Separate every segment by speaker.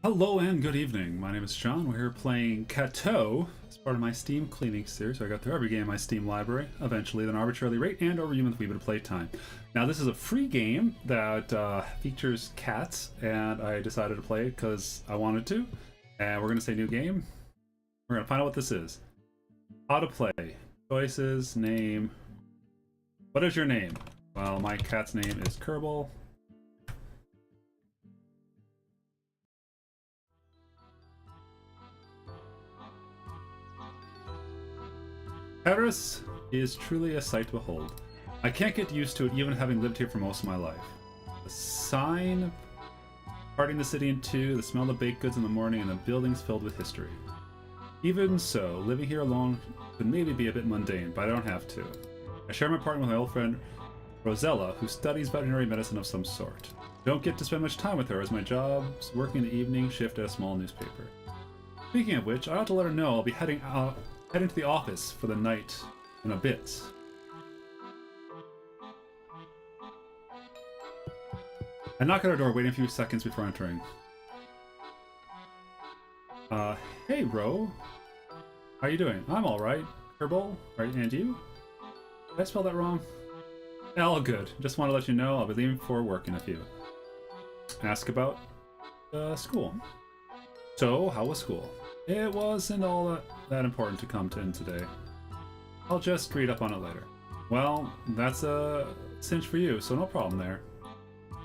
Speaker 1: Hello and good evening. My name is John. We're here playing Cateau as part of my Steam cleaning series. So I got through every game in my Steam library, eventually, then arbitrarily rate and over human with a wee bit of playtime. Now, this is a free game that features cats, and I decided to play it because I wanted to. And we're going to say new game. We're going to find out what this is. How to play. Choices, name. What is your name? Well, my cat's name is Kerbal. Paris is truly a sight to behold. I can't get used to it even having lived here for most of my life. The sign parting the city in two, the smell of baked goods in the morning, and the buildings filled with history. Even so, living here alone could maybe be a bit mundane, but I don't have to. I share my apartment with my old friend Rosella, who studies veterinary medicine of some sort. Don't get to spend much time with her as my job's working the evening shift at a small newspaper. Speaking of which, I ought to let her know I'll be heading to the office for the night in a bit. I knock at our door, waiting a few seconds before entering. Hey, Ro. How you doing? I'm alright. Kerbal? Right, and you? Did I spell that wrong? All good. Just want to let you know I'll be leaving for work in a few. Ask about, school. So, how was school? It wasn't all that important to come to in today. I'll just read up on it later. Well, that's a cinch for you, so no problem there.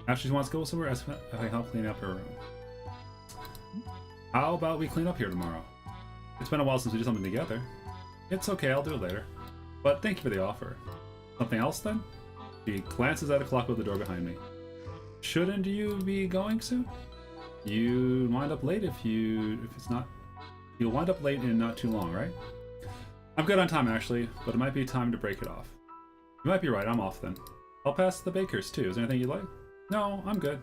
Speaker 1: After she wants to go somewhere, ask if I can help clean up her room. How about we clean up here tomorrow? It's been a while since we did something together. It's okay, I'll do it later. But thank you for the offer. Something else then? She glances at a clock over the door behind me. Shouldn't you be going soon? You wind up late if it's not. You'll wind up late in not too long, right? I'm good on time actually, but it might be time to break it off. You might be right, I'm off then. I'll pass the bakers too. Is there anything you'd like? No, I'm good.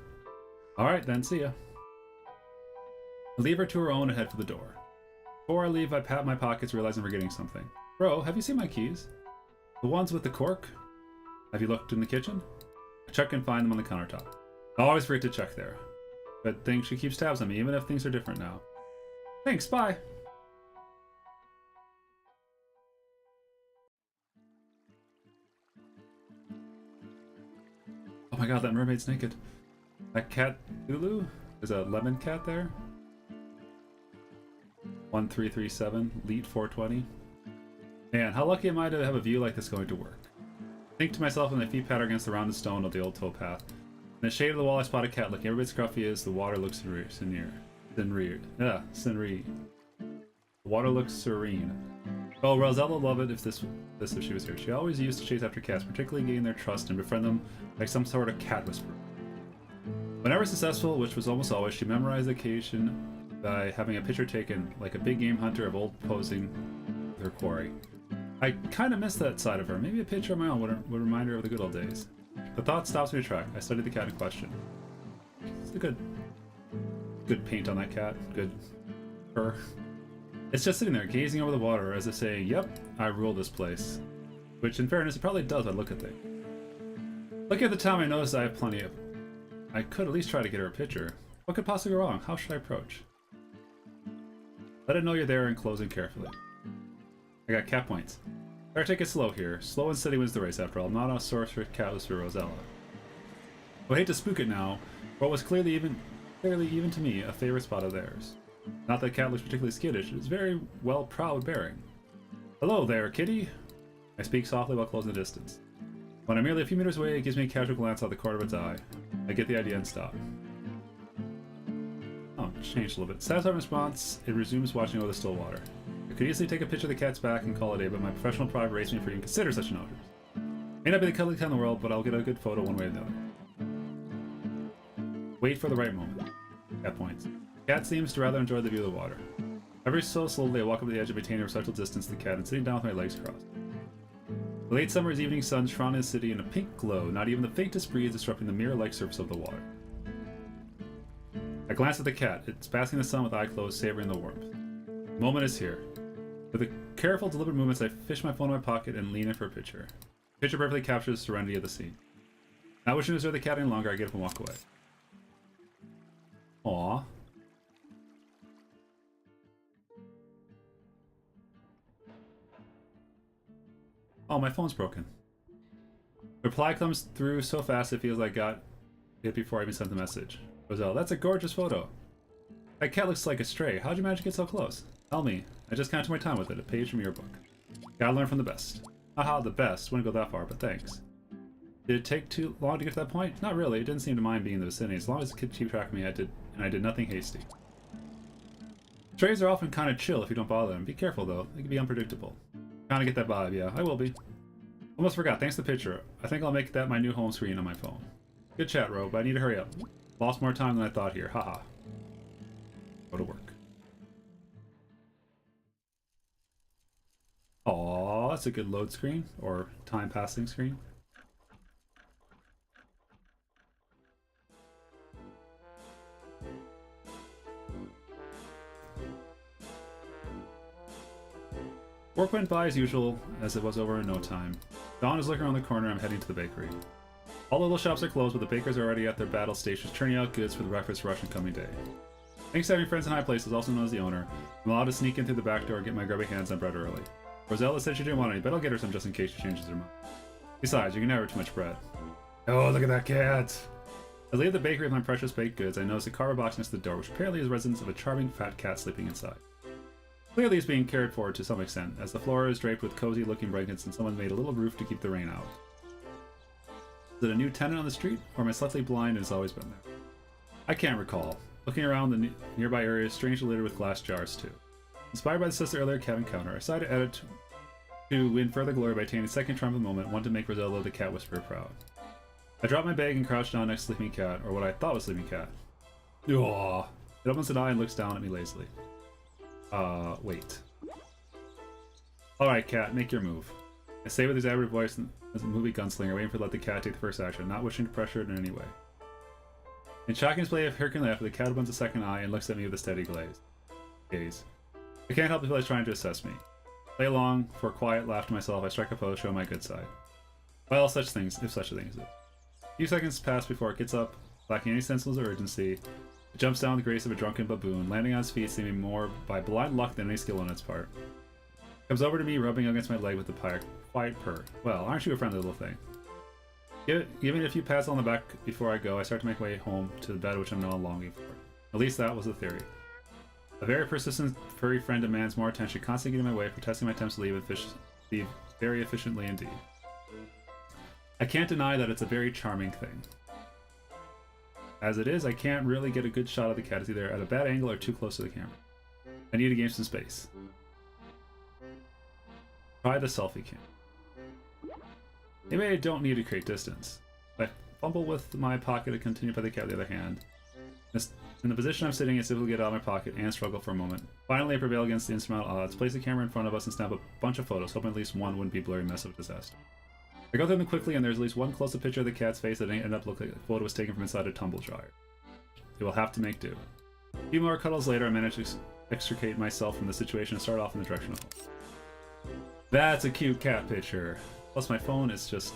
Speaker 1: Alright then, see ya. I leave her to her own and head for the door. Before I leave, I pat my pockets, realizing I'm forgetting something. Bro, have you seen my keys? The ones with the cork? Have you looked in the kitchen? I check and find them on the countertop. I always forget to check there. Good thing she keeps tabs on me, even if things are different now. Thanks, bye! Oh my god, that mermaid's naked. That cat Lulu? There's a lemon cat there. 1337, Leet 420. Man, how lucky am I to have a view like this going to work? Think to myself when my feet patter against the rounded stone of the old towpath. In the shade of the wall I spot a cat looking every bit scruffy as the water looks serene. The water looks serene. Oh, Rosella would love it if if she was here. She always used to chase after cats, particularly gain their trust and befriend them like some sort of cat whisperer. Whenever successful, which was almost always, she memorized the occasion by having a picture taken like a big game hunter of old posing with her quarry. I kind of miss that side of her. Maybe a picture of my own would remind her of the good old days. The thought stops me to track. I study the cat in question. It's a good paint on that cat. Good fur. It's just sitting there, gazing over the water as if saying, yep, I rule this place. Which, in fairness, it probably does by the look at things. Looking at the time, I noticed I have plenty of... I could at least try to get her a picture. What could possibly go wrong? How should I approach? Let it know you're there and closing carefully. I got cat points. Better take it slow here. Slow and steady wins the race after all. I'm not a sorceress catless for Rosella. I hate to spook it now, but was clearly even to me a favorite spot of theirs. Not that cat looks particularly skittish, it is very well proud bearing. Hello there, kitty! I speak softly while closing the distance. When I'm merely a few meters away, it gives me a casual glance out the corner of its eye. I get the idea and stop. Oh, it changed a little bit. Satisfied response, it resumes watching over the still water. I could easily take a picture of the cat's back and call it a day, but my professional pride raised me for even consider such an offer. May not be the cuddly cat in the world, but I'll get a good photo one way or the other. Wait for the right moment. Cat points. The cat seems to rather enjoy the view of the water. Every so slowly, I walk up to the edge and maintain a respectful distance to the cat and sitting down with my legs crossed. The late summer's evening sun shone in the city in a pink glow, not even the faintest breeze disrupting the mirror-like surface of the water. I glance at the cat. It's basking in the sun with eye closed, savoring the warmth. The moment is here. With careful, deliberate movements, I fish my phone in my pocket and lean in for a picture. The picture perfectly captures the serenity of the scene. Not wishing to observe the cat any longer, I get up and walk away. Aww. Oh, my phone's broken. Reply comes through so fast it feels like I got it before I even sent the message. Roselle, that's a gorgeous photo. That cat looks like a stray. How'd you manage to get so close? Tell me. I just kinda took my time with it. A page from your book. Gotta learn from the best. Haha, the best. Wouldn't go that far, but thanks. Did it take too long to get to that point? Not really. It didn't seem to mind being in the vicinity. As long as it could keep track of me, I did nothing hasty. Strays are often kind of chill if you don't bother them. Be careful, though. They can be unpredictable. Kinda get that vibe, yeah. I will be. Almost forgot. Thanks to the picture. I think I'll make that my new home screen on my phone. Good chat, Ro, but I need to hurry up. Lost more time than I thought here. Haha. Go to work. Aww, that's a good load screen. Or time passing screen. Work went by as usual, as it was over in no time. Dawn is looking around the corner. I'm heading to the bakery. All the little shops are closed, but the bakers are already at their battle stations, churning out goods for the breakfast rush and coming day. Thanks to having friends in high places, also known as the owner, I'm allowed to sneak in through the back door and get my grubby hands on bread early. Rosella said she didn't want any, but I'll get her some just in case she changes her mind. Besides, you can never have too much bread. Oh, look at that cat! As I leave the bakery with my precious baked goods, I notice a cardboard box next to the door, which apparently is residence of a charming fat cat sleeping inside. Clearly it's being cared for to some extent, as the floor is draped with cozy-looking blankets and someone made a little roof to keep the rain out. Is it a new tenant on the street, or am I slightly blind and has always been there? I can't recall. Looking around the nearby area is strangely littered with glass jars, too. Inspired by the sister earlier cat encounter, I decided to edit to win further glory by taking a second charm of the moment, one to make Rosella the cat whisperer proud. I dropped my bag and crouched down next to Sleeping Cat, or what I thought was Sleeping Cat. Aww. It opens an eye and looks down at me lazily. Wait. Alright, cat, make your move. I say with his average voice as a movie gunslinger, waiting for let the cat take the first action, not wishing to pressure it in any way. In shocking display of Herculean laughter, the cat opens a second eye and looks at me with a steady gaze. I can't help it feel like trying to assess me. Play along, for a quiet laugh to myself, I strike a pose, show my good side. Well, such things, if such a thing exists. A few seconds pass before it gets up, lacking any sense of urgency. It jumps down with the grace of a drunken baboon, landing on its feet seeming more by blind luck than any skill on its part. It comes over to me, rubbing against my leg with a quiet purr. Well, aren't you a friendly little thing? Giving it a few pats on the back before I go, I start to make my way home to the bed which I'm now longing for. At least that was the theory. A very persistent furry friend demands more attention, constantly getting in my way, protesting my attempts to leave very efficiently indeed. I can't deny that it's a very charming thing. As it is, I can't really get a good shot of the cat. It's either at a bad angle or too close to the camera. I need to gain some space. Try the selfie cam. Maybe I don't need to create distance. I fumble with my pocket to continue by the cat with the other hand. In the position I'm sitting, I simply get out of my pocket and struggle for a moment. Finally, I prevail against the insurmountable odds, place the camera in front of us and snap a bunch of photos, hoping at least one wouldn't be a blurry mess of disaster. I go through them quickly, and there's at least one close-up picture of the cat's face that ended up looking like a photo was taken from inside a tumble dryer. It will have to make do. A few more cuddles later, I manage to extricate myself from the situation and start off in the direction of home. That's a cute cat picture. Plus my phone is just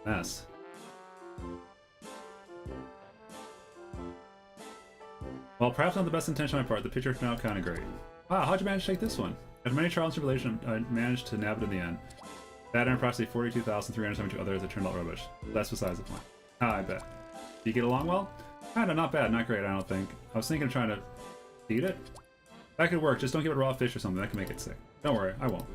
Speaker 1: a mess. Well, perhaps not the best intention on my part, the picture turned out kind of great. Wow, how'd you manage to take this one? After many trials and tribulations, I managed to nab it in the end. That and approximately 42,372 others that turned out rubbish. That's besides the point. I bet. Do you get along well? Kinda, not bad, not great, I don't think. I was thinking of trying to feed it. That could work, just don't give it raw fish or something, that can make it sick. Don't worry, I won't.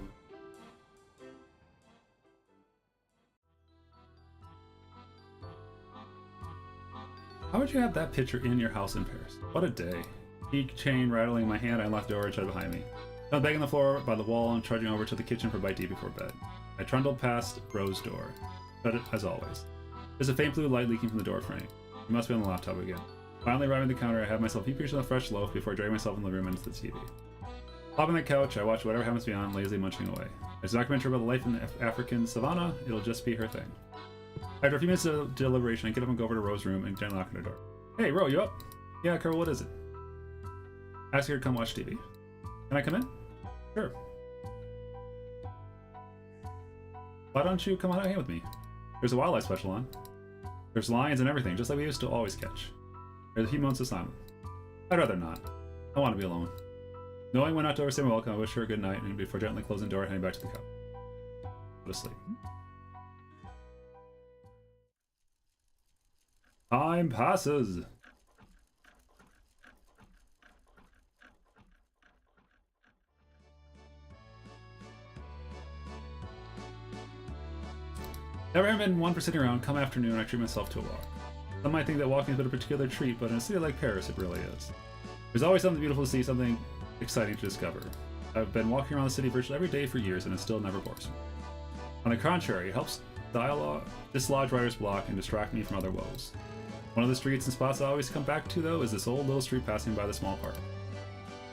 Speaker 1: How would you have that picture in your house in Paris? What a day. Key chain rattling in my hand, I unlocked the door and shut it behind me. I was begging the floor by the wall and trudging over to the kitchen for a bite to eat before bed. I trundled past Rose's door. Shut it as always. There's a faint blue light leaking from the door frame. He must be on the laptop again. Finally arriving at the counter, I have myself a few pieces of a fresh loaf before dragging myself in the room into the TV. Hopping on the couch, I watch whatever happens beyond, lazily munching away. There's a documentary about the life in the African savannah, it'll just be her thing. After a few minutes of deliberation, I get up and go over to Rose's room and gently knock on her door. Hey, Ro, you up? Yeah, Carol, what is it? Ask her to come watch TV. Can I come in? Sure. Why don't you come out and hang with me? There's a wildlife special on. There's lions and everything, just like we used to always catch. There's a few moments of silence. I'd rather not. I want to be alone. Knowing when not to overstay my welcome, I wish her a good night, and before gently closing the door, heading back to the couch. Go to sleep. Time passes. Never been one for sitting around. Come afternoon, I treat myself to a walk. Some might think that walking has been a particular treat, but in a city like Paris, it really is. There's always something beautiful to see, something exciting to discover. I've been walking around the city virtually every day for years, and it still never bores me. On the contrary, it helps dislodge writer's block and distract me from other woes. One of the streets and spots I always come back to, though, is this old little street passing by the small park.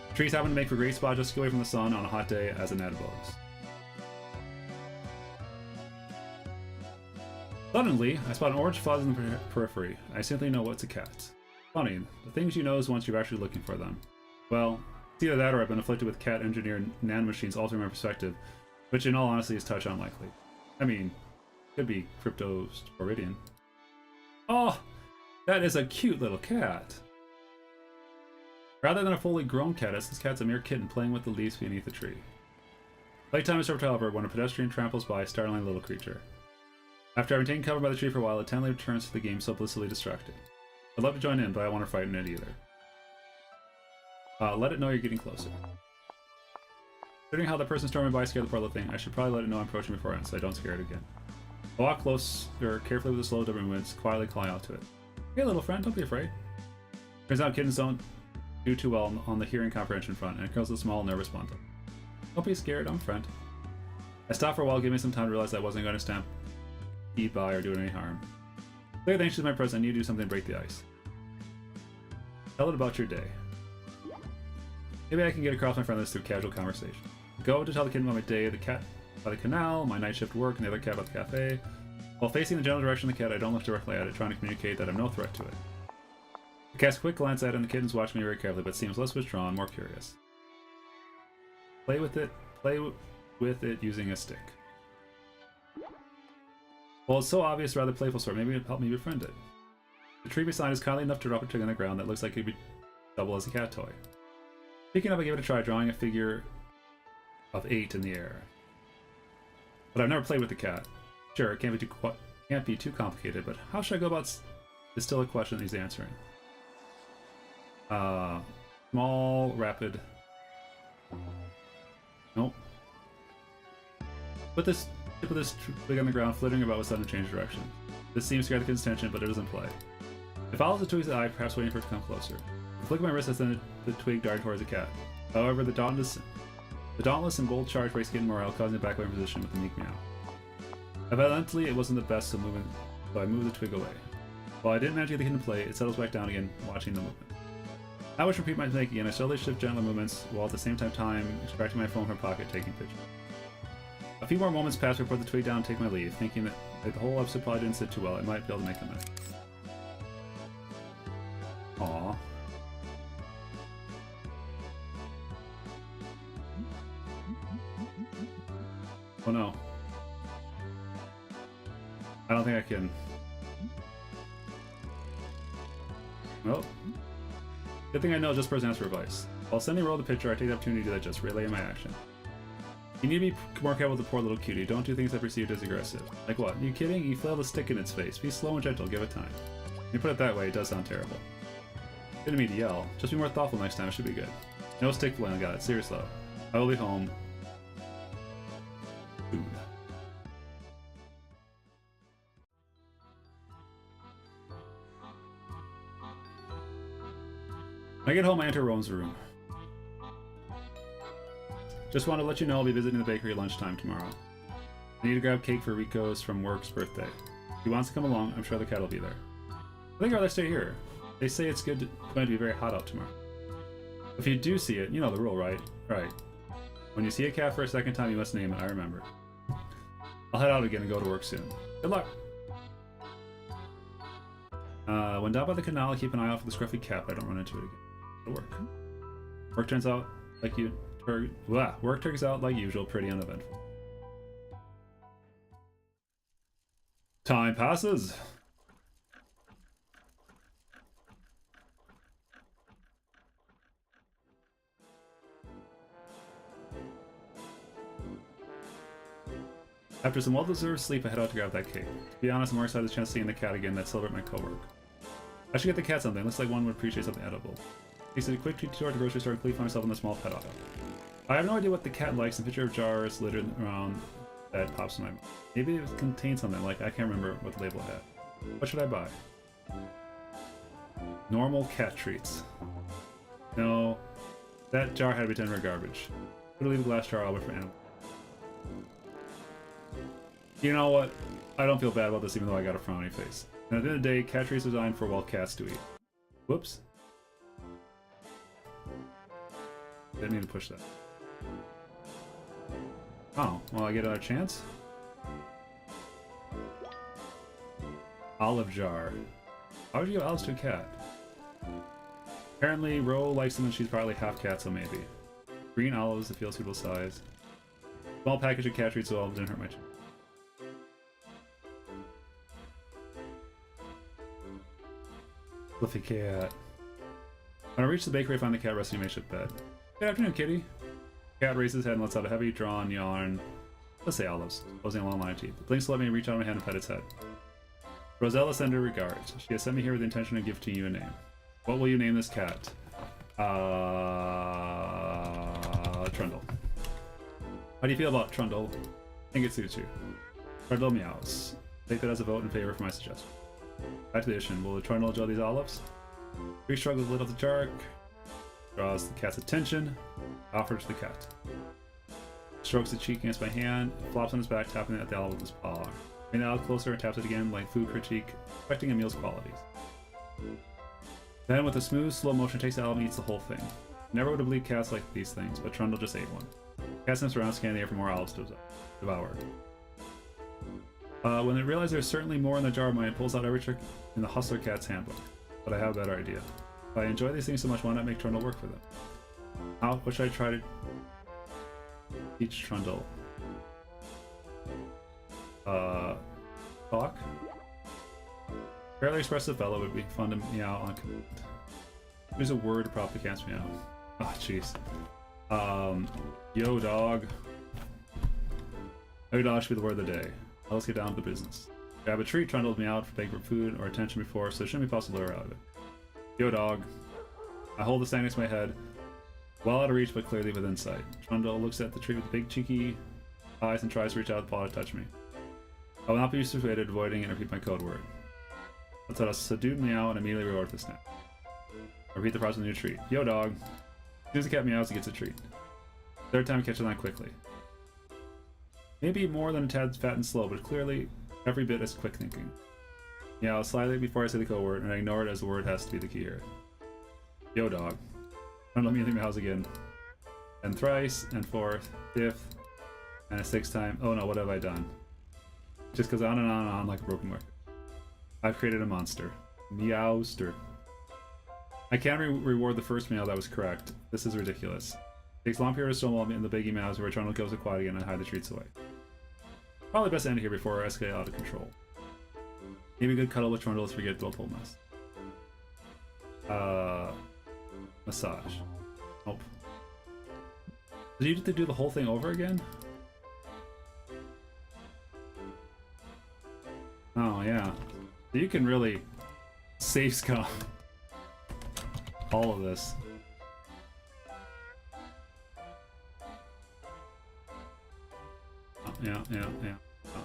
Speaker 1: The trees happen to make for a great spot just to get away from the sun on a hot day as an added bonus. Suddenly, I spot an orange fuzz in the periphery. I simply know it's a cat. Funny, the things you notice once you're actually looking for them. Well, it's either that or I've been afflicted with cat-engineered nanomachines altering my perspective, which in all honesty is touch unlikely. I mean, could be cryptosporidian. Oh, that is a cute little cat. Rather than a fully grown cat, this cat's a mere kitten playing with the leaves beneath the tree. Playtime is short, however, when a pedestrian tramples by a startling little creature. After having taken cover by the tree for a while, it tenderly returns to the game so blissfully distracted. I'd love to join in, but I don't want to frighten it either. Let it know you're getting closer. Considering how the person storming by scared the poor little thing, I should probably let it know I'm approaching beforehand so I don't scare it again. I walk closer, carefully with the slow double movements, quietly calling out to it. Hey little friend, don't be afraid. Turns out kittens don't do too well on the hearing comprehension front, and it curls a small, nervous bundle. Don't be scared, I'm a friend. I stopped for a while, giving me some time to realize I wasn't going to stamp by or do it any harm. Clearly anxious my presence, I need to do something to break the ice. Tell it about your day. Maybe I can get across my friend list through casual conversation. Go to tell the kid about my day, the cat by the canal, my night shift work, and the other cat about the cafe. While facing the general direction of the cat, I don't look directly at it, trying to communicate that I'm no threat to it. I cast a quick glance at it, and the kitten's watching me very carefully, but seems less withdrawn, more curious. Play with it using a stick. Well, it's so obvious, rather playful sort. Maybe it'd help me befriend it. The tree beside is kindly enough to drop a twig on the ground that looks like it could be double as a cat toy. Picking up, I give it a try, drawing a figure of 8 in the air. But I've never played with the cat. Sure, it can't be too complicated, but how should I go about is still a question that he's answering. Small, rapid. Nope. Put this tip of this twig on the ground, flittering about with sudden change direction. This seems to grab the kid's attention, but it doesn't play. It follows the twig's eye, perhaps waiting for it to come closer. The flick of my wrist has sent the twig darting towards the cat. However, the dauntless and bold charge breaks kitten morale, causing it back away in position with a meek meow. Evidently, it wasn't the best, so I moved the twig away. While I didn't manage to get the kitten to play, it settles back down again, watching the movement. I wish to repeat my technique again. I slowly shift gentler movements, while at the same time extracting my phone from my pocket, taking pictures. A few more moments pass before I put the twig down and take my leave, thinking that the whole episode probably didn't sit too well. I might be able to make a mess. Aww. Oh no. I don't think I can. Well, good thing I know just person asked for advice. While sending Roll the picture, I take the opportunity to do that, just relay my action. You need to be more careful with the poor little cutie. Don't do things that are perceived as aggressive. Like what? Are you kidding? You flailed a stick in its face. Be slow and gentle. Give it time. When you put it that way, it does sound terrible. Didn't mean to yell. Just be more thoughtful next time. It should be good. No stick flailing. Got it. Serious though. I will be home. Food. When I get home, I enter Rome's room. Just want to let you know I'll be visiting the bakery at lunchtime tomorrow. I need to grab cake for Rico's from work's birthday. If he wants to come along, I'm sure the cat will be there. I think I'd rather stay here. They say it's going to be very hot out tomorrow. If you do see it, you know the rule, right? Right. When you see a cat for a second time, you must name it. I remember. I'll head out again and go to work soon. Good luck! When down by the canal, I keep an eye out for the scruffy cat, but I don't run into it again. It'll work. Work turns out like usual, pretty uneventful. Time passes. After some well-deserved sleep, I head out to grab that cake. To be honest, I'm more excited to chance seeing the cat again that celebrate my co-work. I should get the cat something. Looks like one would appreciate something edible. Takes a quick detour to the grocery store and quickly find myself in the small pet aisle. I have no idea what the cat likes, and a picture of jars littered around that pops in my mind. Maybe it contains something, like I can't remember what the label had. What should I buy? Normal cat treats. No, that jar had to be tender garbage. Could leave a glass jar over for animals. You know what? I don't feel bad about this even though I got a frowny face. And at the end of the day, cat treats are designed for wild cats to eat. Whoops. Didn't need to push that. Oh, well, I get another chance? Olive jar. Why would you give olives to a cat? Apparently, Ro likes them and she's probably half cat, so maybe. Green olives, it feels suitable size. Small package of cat treats, so olives didn't hurt my chance. Fluffy cat. When I reach the bakery, I find the cat resting in my makeshift bed. Good afternoon, kitty. Cat raises his head and lets out a heavy, drawn yawn. Let's say olives, closing a long line of teeth. It blinks to let me reach out my hand and pet its head. Rosella sends her regards. She has sent me here with the intention of gifting you a name. What will you name this cat? Trundle. How do you feel about Trundle? I think it suits you. Trundle meows. Take that as a vote in favor for my suggestion. Back to the issue. Will the Trundle enjoy these olives? Tree struggles a little to jerk. Draws the cat's attention. Offers to the cat. Strokes the cheek against my hand. Flops on his back, tapping at the olive with his paw. Bring the olive closer and taps it again like food critique, expecting a meal's qualities. Then, with a smooth, slow motion, takes the olive and eats the whole thing. Never would have believed cats like these things, but Trundle just ate one. Cat sniffs around, scanning the air for more olives to devour. When it realizes there's certainly more in the jar of mine, it pulls out every trick in the Hustler Cat's handbook. But I have a better idea. If I enjoy these things so much, why not make Trundle work for them? What should I try to teach Trundle? Talk? Fairly expressive fellow would be fun to meow on command. There's a word to probably can't meow. Oh, jeez. Yo, dog. Yo, dog should be the word of the day. Let's get down to the business. Grab a treat, Trundle's meowed for begging for food or attention before, so it shouldn't be possible to lure out of it. Yo, dog. I hold the stand next to my head, well out of reach but clearly within sight. Trundle looks at the treat with big cheeky eyes and tries to reach out the paw to touch me. I will not be persuaded, avoiding and repeat my code word. Let's let us subdued meow and immediately reward the snack. Repeat the process with a new treat. Yo, dog. As soon as the cat meows, it gets a treat. Third time, it catches on quickly. Maybe more than a tad fat and slow, but clearly every bit as quick thinking. Meow slightly before I say the code word, and I ignore it as the word has to be the key here. Yo, dog. Don't let me think meows again. And thrice, and fourth, fifth, and a sixth time. Oh no, what have I done? Just goes on and on and on like a broken record. I've created a monster. Meowster. I can't reward the first meow that was correct. This is ridiculous. It takes a long period of stonewall in the biggie meows where Trundle goes quiet again and hide the treats away. Probably best to end here before I escalate out of control. Maybe a good cuddle with Trundle to forget the whole mess. Massage. Nope. Did you have to do the whole thing over again? Oh yeah. You can really safe scum all of this. Oh, yeah. Oh.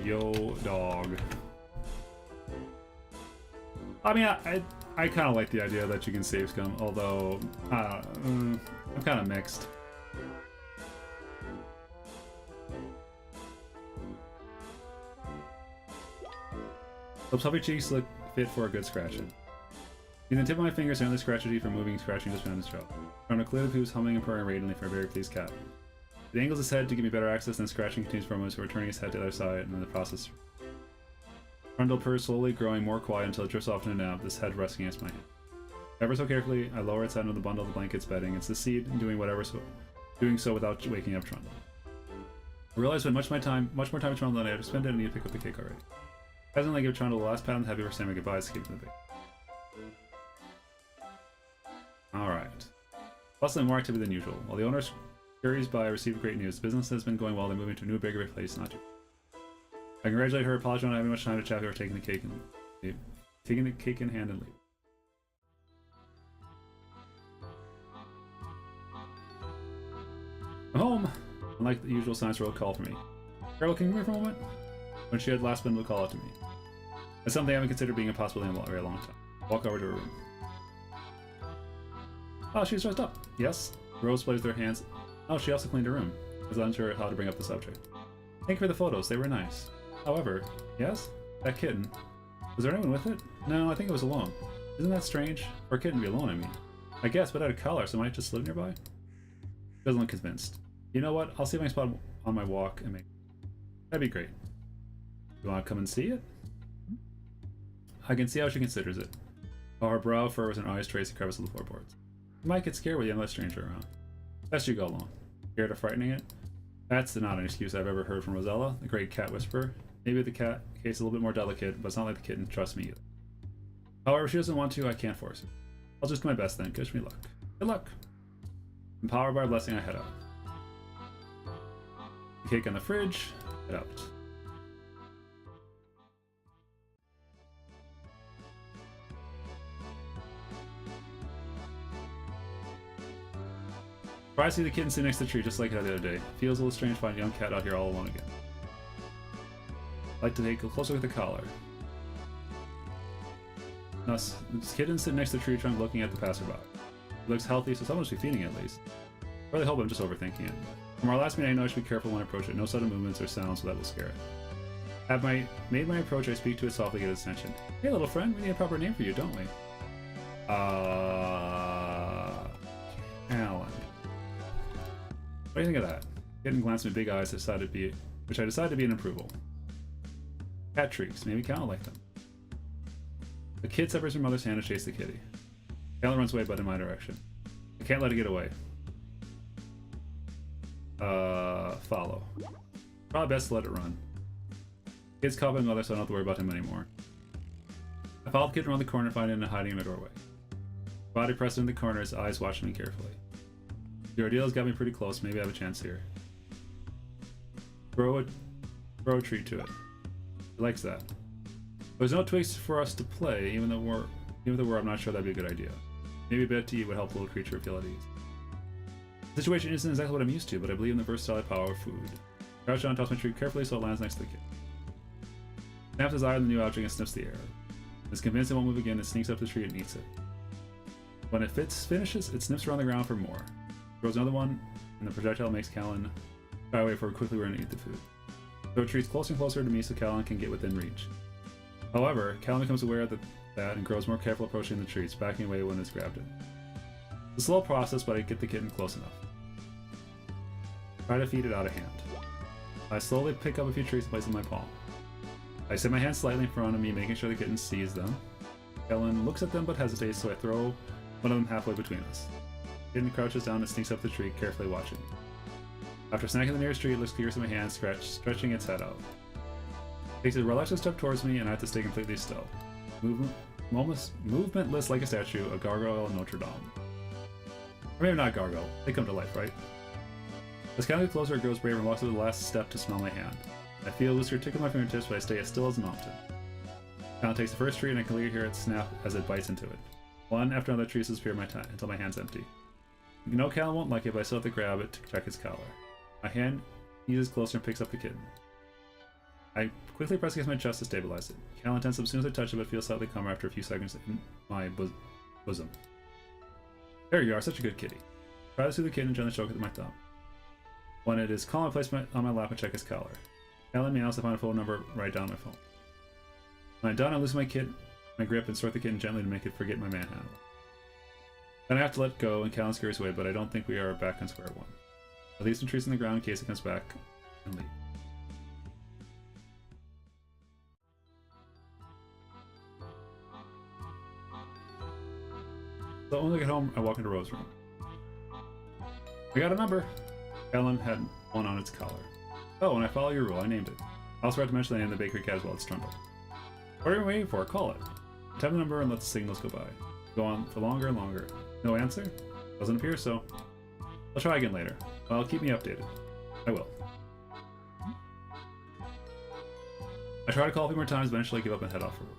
Speaker 1: Yo, dog. I mean, I kind of like the idea that you can save scum, although I'm kind of mixed. Those puppy cheeks look fit for a good scratching. Using the tip of my fingers and the strategy for moving and scratching just found his job. Trying to clear the poops, humming and purring radiantly for a very pleased cat. It angles his head to give me better access, and scratching continues for a moment, so returning his head to the other side, and in the process. Trundle purrs slowly, growing more quiet until it drifts off into a nap, this head resting against my hand. Ever so carefully, I lower its head into the bundle of the blankets bedding and succeed in doing so without waking up Trundle. I realize I spent much more time with Trundle than I had expended, and need to pick up the cake already. Presently, I give Trundle the last pat on the head before saying my goodbyes to keep the big. Alright. Bustling more activity than usual. While the owner scurries by, I receive great news. Business has been going well, they're moving to a new, bigger place, not too. I congratulate her, apologize for not having much time to chat or taking the cake in hand and leave. I'm home! Unlike the usual, Science World called for me. Carol, can you come here for a moment? When she had last been to call out to me. It's something I haven't considered being a possibility in a very long time. Walk over to her room. Oh, she's dressed up. Yes. Rose plays with her hands. Oh, she also cleaned her room. I was unsure how to bring up the subject. Thank you for the photos. They were nice. However, yes? That kitten. Was there anyone with it? No, I think it was alone. Isn't that strange? For a kitten to be alone, I mean. I guess, but I had a collar, so it might just live nearby? Doesn't look convinced. You know what? I'll see if I can spot on my walk and make... That'd be great. You want to come and see it? I can see how she considers it. How her brow furrows and eyes trace the crevice of the floorboards. You might get scared with the endless stranger around. Best you go alone. Scared of frightening it? That's not an excuse I've ever heard from Rosella, the great cat whisperer. Maybe the cat case is a little bit more delicate, but it's not like the kitten trusts me either. However, if she doesn't want to, I can't force her. I'll just do my best then. Wish me luck. Good luck. Empowered by our blessing, I head out. The cake on the fridge, head out. I see the kitten sitting next to the tree just like I did the other day. Feels a little strange finding a young cat out here all alone again. I'd like to take a closer look at the collar. Now, this kitten sitting next to the tree trunk looking at the passerby. It looks healthy, so someone should be feeding it at least. I really hope I'm just overthinking it. From our last meeting, I know I should be careful when I approach it. No sudden movements or sounds, so that will scare it. Have made my approach, I speak to it softly to get its attention. Hey, little friend, we need a proper name for you, don't we? Alan. What do you think of that? Kitten glanced at my big eyes, which I decided to be an approval. Cat treats, maybe Cal like them. The kid separates her mother's hand and chases the kitty. Cal runs away, but in my direction. I can't let it get away. Follow. Probably best to let it run. Kid's caught by mother, so I don't have to worry about him anymore. I followed the kid around the corner, finding him hiding in my doorway. Body pressed into the corner, his eyes watching me carefully. The ordeal has got me pretty close. Maybe I have a chance here. Throw a treat to it. It likes that. There's no twigs for us to play, even though we're I'm not sure that'd be a good idea. Maybe a bit to eat would help the little creature feel at ease. The situation isn't exactly what I'm used to, but I believe in the versatile power of food. Crouch down, toss my treat carefully so it lands next to the kid. Snaps his eye on the new object and sniffs the air. Is convinced it won't move again, it sneaks up the tree and eats it. When it finishes, it sniffs around the ground for more. Throws another one, and the projectile makes Callan shy away for quickly we're gonna eat the food. So it treats closer and closer to me so Callan can get within reach. However, Callan becomes aware of that and grows more careful approaching the treats, backing away when it's grabbed it. It's a slow process, but I get the kitten close enough. Try to feed it out of hand. I slowly pick up a few treats and place them in my palm. I set my hand slightly in front of me, making sure the kitten sees them. Callan looks at them but hesitates, so I throw one of them halfway between us. The kitten crouches down and sneaks up the tree, carefully watching me. After snacking the nearest tree, it looks curious at my hand, stretching its head out. It takes a reluctant step towards me, and I have to stay completely still. Movementless like a statue, a gargoyle in Notre Dame. Or maybe not gargoyle, they come to life, right? As Callan gets closer, it grows braver and walks up to the last step to smell my hand. I feel a looser tickle my fingertips, but I stay as still as a mountain. Callan takes the first tree, and I can clearly hear it snap as it bites into it. One after another trees disappear until my hand's empty. You know Callan won't like it, but I still have to grab it to check its collar. My hand eases closer and picks up the kitten. I quickly press against my chest to stabilize it. Callan tenses up as soon as I touch it, but feels slightly calmer after a few seconds in my bosom. There you are, such a good kitty. Try to soothe the kitten and gently choke it with my thumb. When it is calm, I place it on my lap and check its collar. Callan meows to find a phone number right down my phone. When I'm done, I loosen my grip and stroke the kitten gently to make it forget my manhandle. Then I have to let go and Callan scurries away, but I don't think we are back on square one. I'll leave some trees on the ground in case it comes back and leave. So when I get home, I walk into Rose's room. I got a number! Callan had one on its collar. Oh, and I follow your rule, I named it. I also forgot to mention the name of the bakery cat as well, it's Trundle. What are you waiting for? Call it. Tap the number and let the signals go by. Go on for longer and longer. No answer? Doesn't appear so. I'll try again later. Well, keep me updated. I will. I try to call a few more times, eventually give up and head off for work.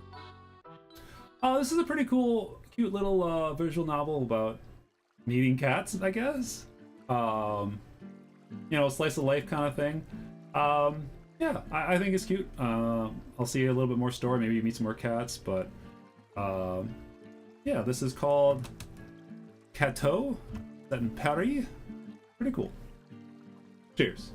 Speaker 1: Oh, this is a pretty cool, cute little visual novel about meeting cats, I guess. You know, slice of life kind of thing. Yeah, I think it's cute. I'll see a little bit more story. Maybe you meet some more cats, but yeah, this is called Cateau, set in Paris. Pretty cool. Cheers.